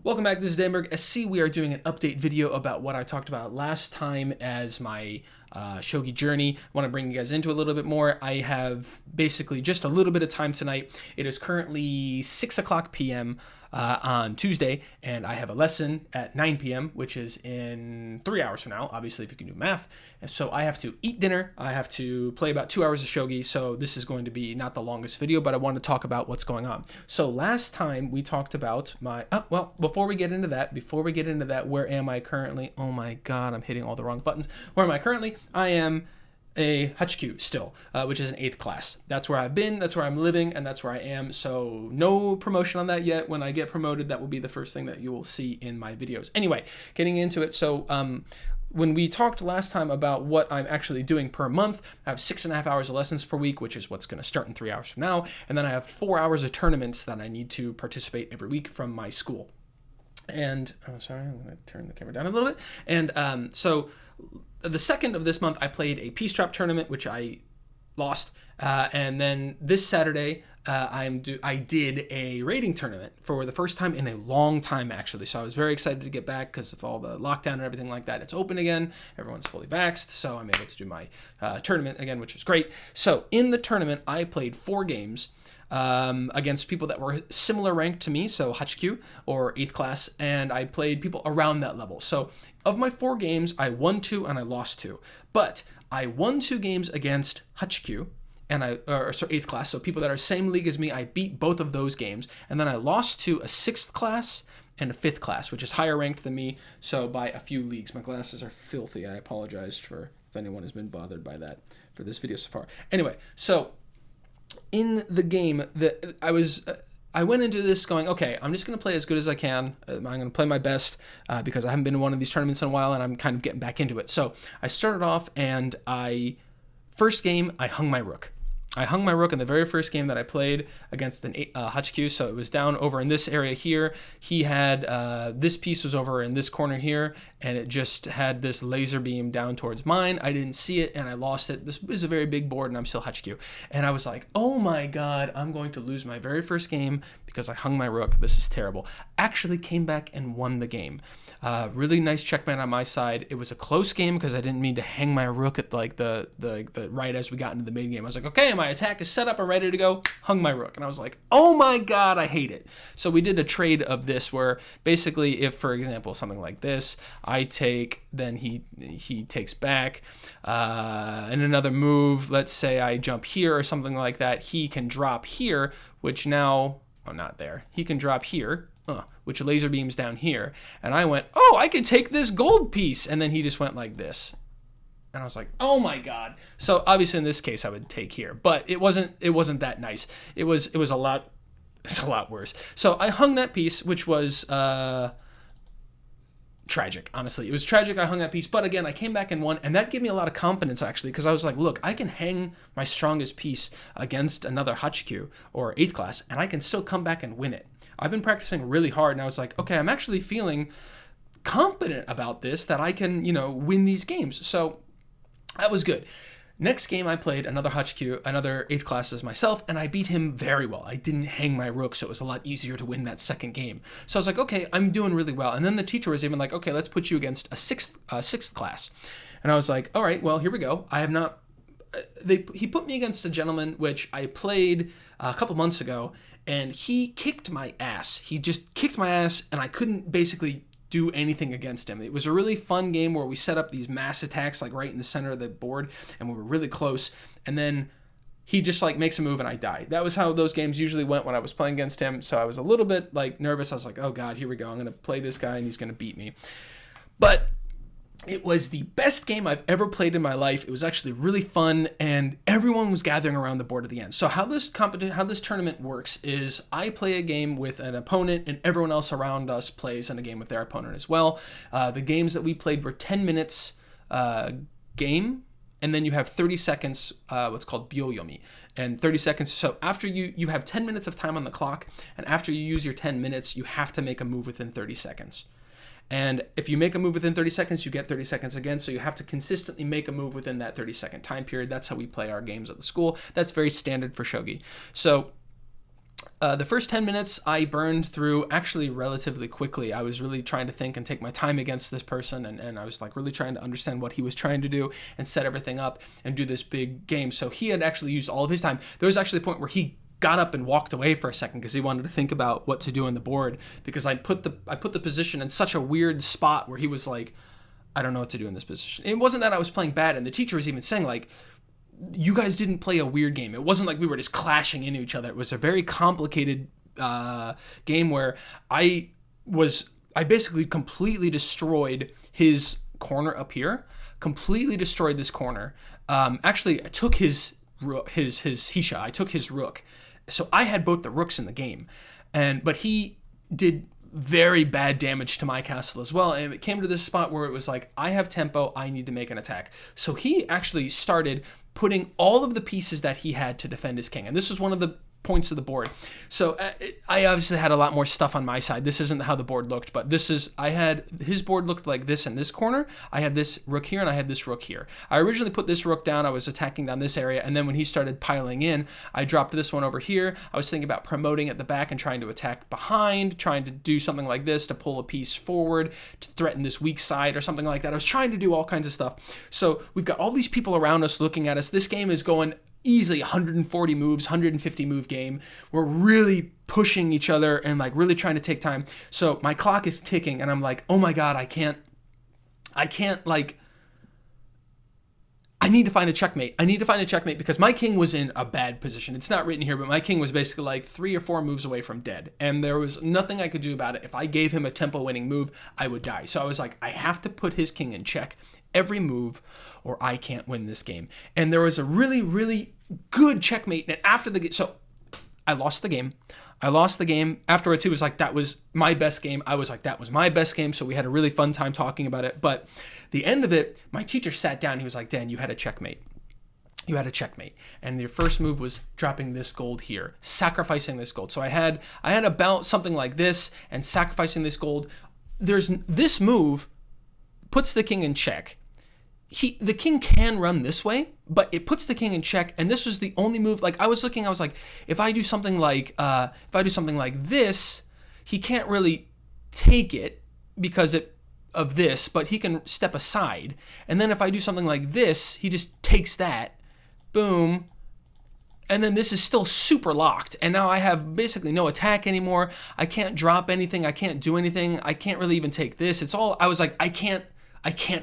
Welcome back, this is Danberg. SC, we are doing an update video about what I talked about last time as my shogi journey. I want to bring you guys into a little bit more. I have basically just a little bit of time tonight. It is currently 6 o'clock p.m. On Tuesday, and I have a lesson at 9 p.m., which is in 3 hours from now, obviously, if you can do math. And so I have to eat dinner. I have to play about 2 hours of shogi, so this is going to be not the longest video, but I want to talk about what's going on. So last time we talked about my, before we get into that, where am I currently? Oh my God, I'm hitting all the wrong buttons. Where am I currently? I am a HQ still, which is an 8th class. That's where I've been, that's where I'm living, and that's where I am. So no promotion on that yet. When I get promoted, that will be the first thing that you will see in my videos. Anyway, getting into it. So when we talked last time about what I'm actually doing per month, I have 6.5 hours of lessons per week, which is what's going to start in 3 hours from now. And then I have 4 hours of tournaments that I need to participate every week from my school. And, I'm going to turn the camera down a little bit. And so the second of this month, I played a Peace Trap tournament, which I lost. And then this Saturday, I did a raiding tournament for the first time in a long time, actually. So I was very excited to get back because of all the lockdown and everything like that. It's open again. Everyone's fully vaxxed. So I'm able to do my tournament again, which is great. So in the tournament, I played 4 games. Against people that were similar ranked to me, so HQ or 8th class, and I played people around that level. So of my 4 games, I won 2 and I lost 2. But I won 2 games against HQ and 8th class, so people that are same league as me. I beat both of those games, and then I lost to a 6th class and a 5th class, which is higher ranked than me, so by a few leagues. My glasses are filthy. I apologize for if anyone has been bothered by that for this video so far. Anyway, so in the game that I went into this going, okay, I'm just going to play as good as I can. I'm going to play my best because I haven't been in one of these tournaments in a while, and I'm kind of getting back into it. So I started off, and first game, I hung my rook. I hung my rook in the very first game that I played against an HQ, so it was down over in this area here. He had, this piece was over in this corner here, and it just had this laser beam down towards mine. I didn't see it, and I lost it. This was a very big board, and I'm still HQ. And I was like, oh my God, I'm going to lose my very first game because I hung my rook. This is terrible. Actually came back and won the game. Really nice checkmate on my side. It was a close game because I didn't mean to hang my rook at like the right as we got into the main game. I was like, okay, my attack is set up and ready to go. Hung my rook, and I was like, oh my God, I hate it. So we did a trade of this where basically, if for example something like this, I take, then he takes back, and another move. Let's say I jump here or something like that. He can drop here, which now, oh, not there. He can drop here. Which laser beams down here, and I went, oh, I could take this gold piece, and then he just went like this, and I was like, oh my God. So obviously in this case I would take here, but it wasn't that nice. It was a lot worse. So I hung that piece, which was tragic. Honestly, it was tragic. I hung that piece, but again, I came back and won, and that gave me a lot of confidence actually, because I was like, look, I can hang my strongest piece against another HQ or 8th class, and I can still come back and win it. I've been practicing really hard, and I was like, okay, I'm actually feeling confident about this, that I can, win these games. So that was good. Next game I played another HQ, another 8th class as myself, and I beat him very well. I didn't hang my rook, so it was a lot easier to win that second game. So I was like, okay, I'm doing really well. And then the teacher was even like, okay, let's put you against a 6th class. And I was like, all right, well, here we go. I have not... He put me against a gentleman which I played a couple months ago, and he kicked my ass. He just kicked my ass, and I couldn't basically do anything against him. It was a really fun game where we set up these mass attacks like right in the center of the board, and we were really close, and then he just like makes a move and I die. That was how those games usually went when I was playing against him. So I was a little bit like nervous. I was like, oh God, here we go. I'm going to play this guy and he's going to beat me. But it was the best game I've ever played in my life. It was actually really fun, and everyone was gathering around the board at the end. So how this tournament works is I play a game with an opponent, and everyone else around us plays in a game with their opponent as well. The games that we played were 10 minutes game, and then you have 30 seconds, what's called byoyomi, and 30 seconds. So after you have 10 minutes of time on the clock, and after you use your 10 minutes, you have to make a move within 30 seconds. And if you make a move within 30 seconds, you get 30 seconds again. So you have to consistently make a move within that 30-second time period. That's how we play our games at the school. That's very standard for shogi. So The first 10 minutes I burned through actually relatively quickly. I was really trying to think and take my time against this person, and I was like really trying to understand what he was trying to do and set everything up and do this big game. So he had actually used all of his time. There was actually a point where he got up and walked away for a second because he wanted to think about what to do on the board, because I put the position in such a weird spot where he was like, I don't know what to do in this position. It wasn't that I was playing bad, and the teacher was even saying like, you guys didn't play a weird game. It wasn't like we were just clashing into each other. It was a very complicated game where I basically completely destroyed his corner up here. Completely destroyed this corner. Actually, I took his Hisha. I took his rook. So I had both the rooks in the game, but he did very bad damage to my castle as well, and it came to this spot where it was like, I have tempo, I need to make an attack. So he actually started putting all of the pieces that he had to defend his king, and this was one of the points of the board. So I obviously had a lot more stuff on my side. This isn't how the board looked, but his board looked like this in this corner. I had this rook here and I had this rook here. I originally put this rook down. I was attacking down this area, and then when he started piling in, I dropped this one over here. I was thinking about promoting at the back and trying to attack behind, trying to do something like this to pull a piece forward to threaten this weak side or something like that. I was trying to do all kinds of stuff. So we've got all these people around us looking at us. This game is going easily 140 moves, 150 move game. We're really pushing each other and like really trying to take time. So my clock is ticking and I'm like, oh my God, I need to find a checkmate. I need to find a checkmate because my king was in a bad position. It's not written here, but my king was basically like 3 or 4 moves away from dead. And there was nothing I could do about it. If I gave him a tempo winning move, I would die. So I was like, I have to put his king in check every move or I can't win this game. And there was a really, really good checkmate. And after the game, so I lost the game. Afterwards, he was like, that was my best game. I was like, that was my best game. So we had a really fun time talking about it. But the end of it, my teacher sat down. He was like, Dan, you had a checkmate. And your first move was dropping this gold here, sacrificing this gold. So I had about something like this and sacrificing this gold. There's this move puts the king in check. The king can run this way, but it puts the king in check, and this was the only move. Like I was like, if I do something like this, he can't really take it because of this, but he can step aside. And then if I do something like this, he just takes that, boom, and then this is still super locked. And now I have basically no attack anymore. I can't drop anything. I can't do anything. I can't really even take this. I was like, I can't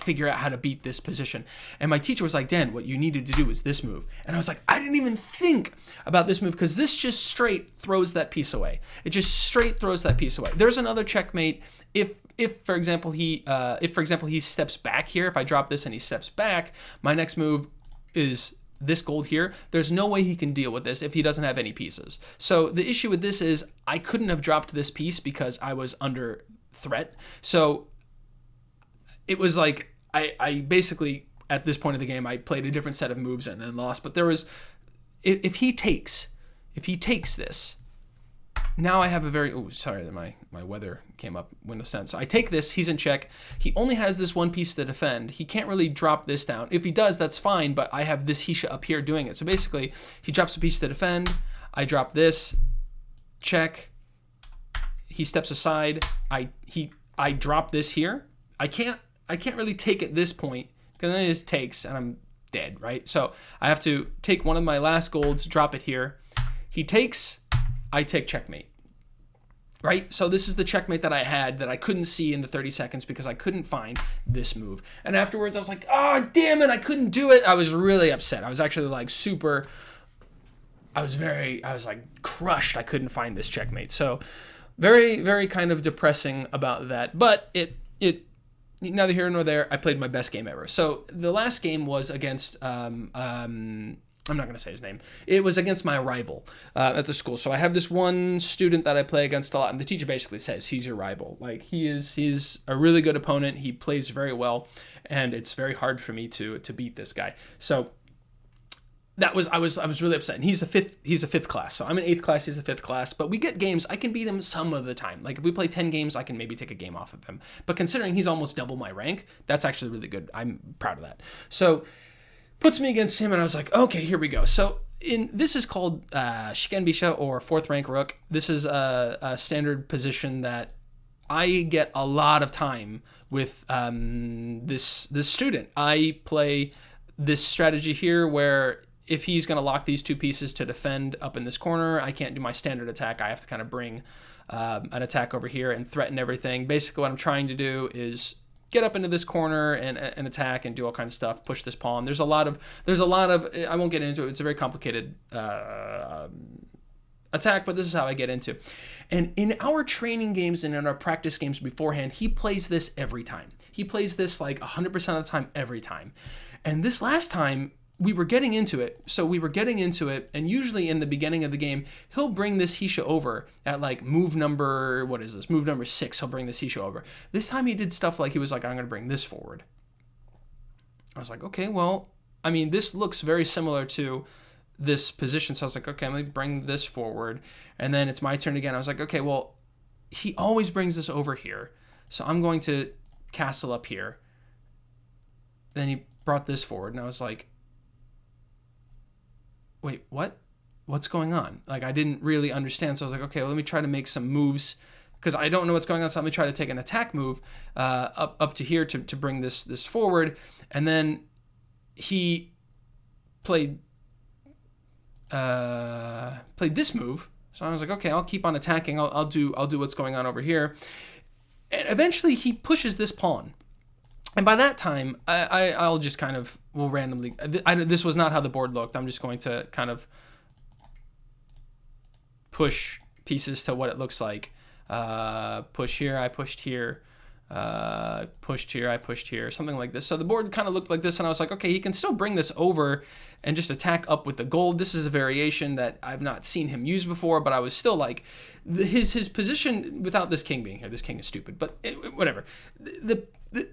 figure out how to beat this position. And my teacher was like, Dan, what you needed to do is this move. And I was like, I didn't even think about this move because this just straight throws that piece away. It just straight throws that piece away. There's another checkmate if for example he steps back here. If I drop this and he steps back, my next move is this gold here. There's no way he can deal with this if he doesn't have any pieces. So the issue with this is I couldn't have dropped this piece because I was under threat. So it was like I basically at this point of the game I played a different set of moves and then lost. But there was if he takes this, now I have a very my weather came up Windows 10. So I take this, he's in check. He only has this one piece to defend. He can't really drop this down. If he does, that's fine, but I have this Hisha up here doing it. So basically he drops a piece to defend. I drop this, check. He steps aside. I drop this here. I can't really take at this point because then it just takes and I'm dead, right? So I have to take one of my last golds, drop it here. He takes, I take checkmate, right? So this is the checkmate that I had that I couldn't see in the 30 seconds because I couldn't find this move. And afterwards I was like, oh, damn it, I couldn't do it. I was really upset. I was actually like I was like crushed. I couldn't find this checkmate. So very, very kind of depressing about that. But it neither here nor there. I played my best game ever. So the last game was against I'm not going to say his name. It was against my rival at the school. So I have this one student that I play against a lot, and the teacher basically says he's your rival. Like he's a really good opponent. He plays very well, and it's very hard for me to beat this guy. So I was really upset. And he's a fifth class. So I'm in 8th class, he's a 5th class, but we get games. I can beat him some of the time. Like if we play 10 games, I can maybe take a game off of him. But considering he's almost double my rank, that's actually really good. I'm proud of that. So puts me against him, and I was like, okay, here we go. So this is called Shigenbisha, or fourth rank rook. This is a standard position that I get a lot of time with this student. I play this strategy here where if he's going to lock these two pieces to defend up in this corner, I can't do my standard attack. I have to kind of bring an attack over here and threaten everything. Basically, what I'm trying to do is get up into this corner and attack and do all kinds of stuff, push this pawn. There's a lot of, I won't get into it. It's a very complicated attack, but this is how I get into. And in our training games and in our practice games beforehand, he plays this every time. He plays this like 100% of the time, every time. And this last time, we were getting into it. So we were getting into it, and usually in the beginning of the game, he'll bring this Hisha over at like move number, move number 6, he'll bring this Hisha over. This time he did stuff like, he was like, I'm going to bring this forward. I was like, okay, well, I mean, this looks very similar to this position. So I was like, okay, I'm going to bring this forward. And then it's my turn again. I was like, okay, well, he always brings this over here. So I'm going to castle up here. Then he brought this forward, and I was like, wait, what? What's going on? Like, I didn't really understand. So I was like, okay, well, let me try to make some moves because I don't know what's going on. So let me try to take an attack move up to here to bring this forward. And then he played this move. So I was like, okay, I'll keep on attacking. I'll do what's going on over here. And eventually he pushes this pawn. And by that time, I'll just kind of will randomly. This was not how the board looked. I'm just going to kind of push pieces to what it looks like. Push here, I pushed here. Pushed here, I pushed here, something like this. So the board kind of looked like this, and I was like, okay, he can still bring this over and just attack up with the gold. This is a variation that I've not seen him use before, but I was still like, his position without this king being here, this king is stupid, but whatever.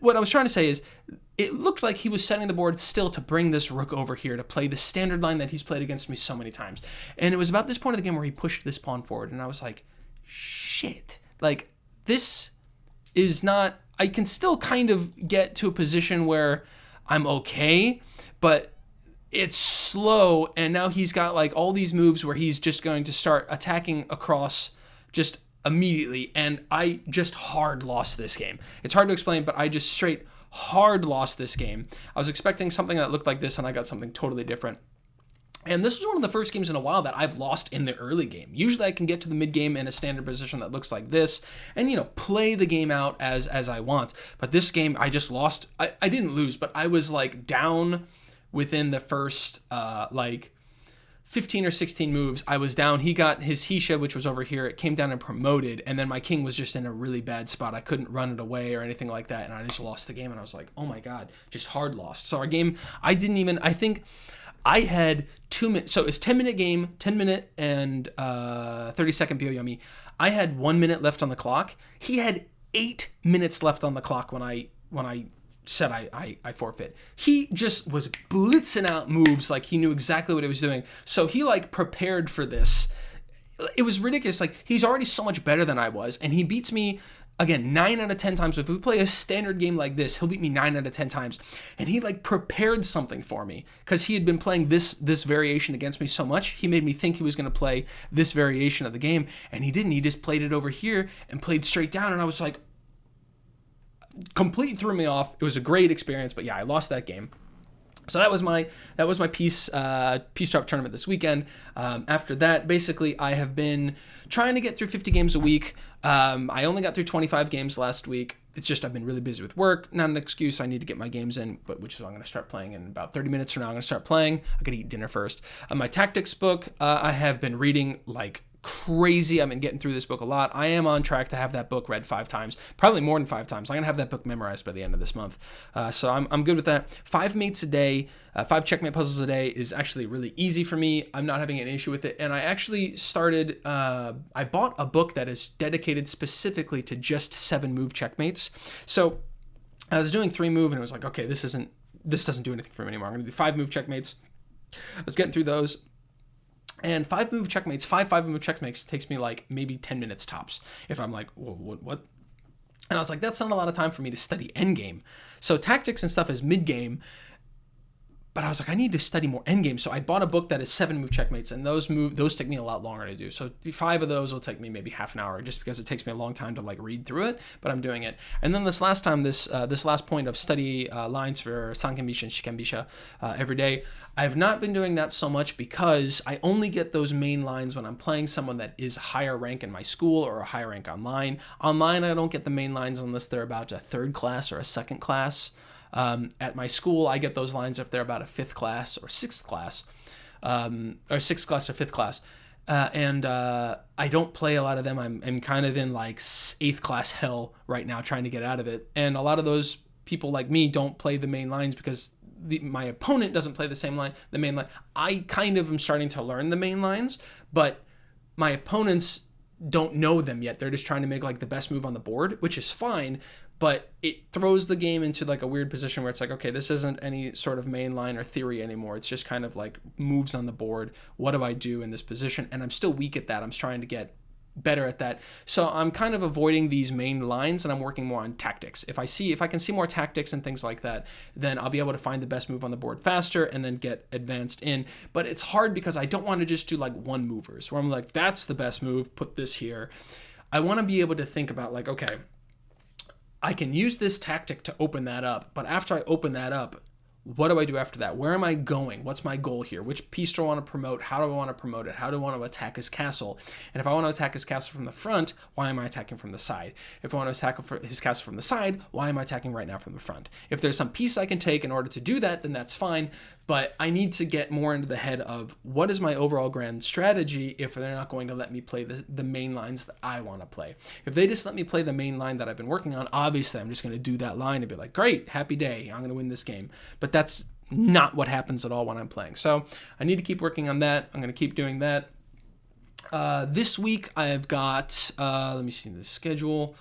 What I was trying to say is, it looked like he was setting the board still to bring this rook over here to play the standard line that he's played against me so many times. And it was about this point of the game where he pushed this pawn forward, and I was like, shit. Like, this is not, I can still kind of get to a position where I'm okay, but it's slow, and now he's got like all these moves where he's just going to start attacking across just immediately, and I just hard lost this game. It's hard to explain, but I just straight hard lost this game. I was expecting something that looked like this, and I got something totally different. And this was one of the first games in a while that I've lost in the early game. Usually I can get to the mid game in a standard position that looks like this and, play the game out as I want. But this game, I just lost. I didn't lose, but I was like down within the first 15 or 16 moves. I was down. He got his Hisha, which was over here. It came down and promoted. And then my king was just in a really bad spot. I couldn't run it away or anything like that. And I just lost the game. And I was like, oh my God, just hard lost. So our game, I think I had 2 minutes. So it's 10-minute game, 10-minute and 30-second Byoyomi. I had 1 minute left on the clock. He had 8 minutes left on the clock when I said I forfeit. He just was blitzing out moves like he knew exactly what he was doing. So he like prepared for this. It was ridiculous. Like, he's already so much better than I was, and he beats me again 9 out of 10 times. If we play a standard game like this, he'll beat me 9 out of 10 times. And he like prepared something for me because he had been playing this variation against me so much. He made me think he was going to play this variation of the game, and he didn't. He just played it over here and played straight down, and I was like, completely threw me off. It was a great experience, but yeah, I lost that game. So that was my peace drop tournament this weekend. After that, basically, I have been trying to get through 50 games a week. I only got through 25 games last week. It's just I've been really busy with work. Not an excuse. I need to get my games in, which is what I'm going to start playing in about 30 minutes from now. I'm going to start playing. I got to eat dinner first. My tactics book, I have been reading like crazy. I've been getting through this book a lot. I am on track to have that book read 5 times, probably more than 5 times. I'm gonna have that book memorized by the end of this month. So I'm good with that. 5 mates a day, 5 checkmate puzzles a day is actually really easy for me. I'm not having an issue with it. And I actually started, I bought a book that is dedicated specifically to just 7 move checkmates. So I was doing 3 move and it was like, okay, this doesn't do anything for me anymore. I'm gonna do 5 move checkmates. I was getting through those. And 5 move checkmates, 5 move checkmates takes me like maybe 10 minutes tops. If I'm like, whoa, what? And I was like, that's not a lot of time for me to study endgame. So tactics and stuff is mid game. But I was like, I need to study more endgame. So I bought a book that is 7 move checkmates, and those take me a lot longer to do. So 5 of those will take me maybe half an hour, just because it takes me a long time to like read through it. But I'm doing it. And then this last point of study lines for Sankenbisha and Shikenbisha every day, I've not been doing that so much because I only get those main lines when I'm playing someone that is higher rank in my school or a higher rank online. Online, I don't get the main lines unless they're about a 3rd class or a 2nd class. At my school, I get those lines if they're about a 5th class or 6th class, or 6th class or 5th class. And I don't play a lot of them. I'm kind of in like 8th class hell right now, trying to get out of it. And a lot of those people like me don't play the main lines because my opponent doesn't play the main line. I kind of am starting to learn the main lines, but my opponents don't know them yet. They're just trying to make like the best move on the board, which is fine. But it throws the game into like a weird position where it's like, okay, this isn't any sort of main line or theory anymore. It's just kind of like moves on the board. What do I do in this position? And I'm still weak at that. I'm trying to get better at that. So I'm kind of avoiding these main lines, and I'm working more on tactics. If I can see more tactics and things like that, then I'll be able to find the best move on the board faster and then get advanced in. But it's hard because I don't want to just do like one movers where I'm like, that's the best move, put this here. I want to be able to think about like, okay, I can use this tactic to open that up, but after I open that up, what do I do after that? Where am I going? What's my goal here? Which piece do I want to promote? How do I want to promote it? How do I want to attack his castle? And if I want to attack his castle from the front, why am I attacking from the side? If I want to attack his castle from the side, why am I attacking right now from the front? If there's some piece I can take in order to do that, then that's fine. But I need to get more into the head of what is my overall grand strategy if they're not going to let me play the main lines that I want to play. If they just let me play the main line that I've been working on, obviously I'm just going to do that line and be like, great, happy day, I'm going to win this game. But that's not what happens at all when I'm playing. So I need to keep working on that. I'm going to keep doing that. This week I've got, let me see the schedule.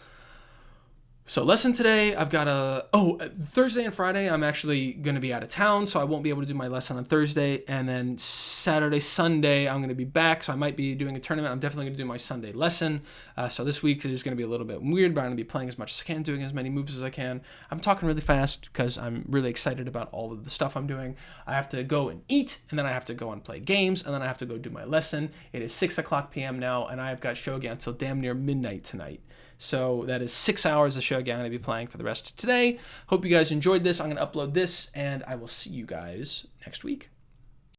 So lesson today, I've got Thursday and Friday, I'm actually going to be out of town, so I won't be able to do my lesson on Thursday. And then Saturday, Sunday, I'm going to be back, so I might be doing a tournament. I'm definitely going to do my Sunday lesson. So this week is going to be a little bit weird, but I'm going to be playing as much as I can, doing as many moves as I can. I'm talking really fast because I'm really excited about all of the stuff I'm doing. I have to go and eat, and then I have to go and play games, and then I have to go do my lesson. It is 6:00 p.m. now, and I've got Shogun until damn near midnight tonight. So that is 6 hours of Shogun I'm going to be playing for the rest of today. Hope you guys enjoyed this. I'm going to upload this, and I will see you guys next week.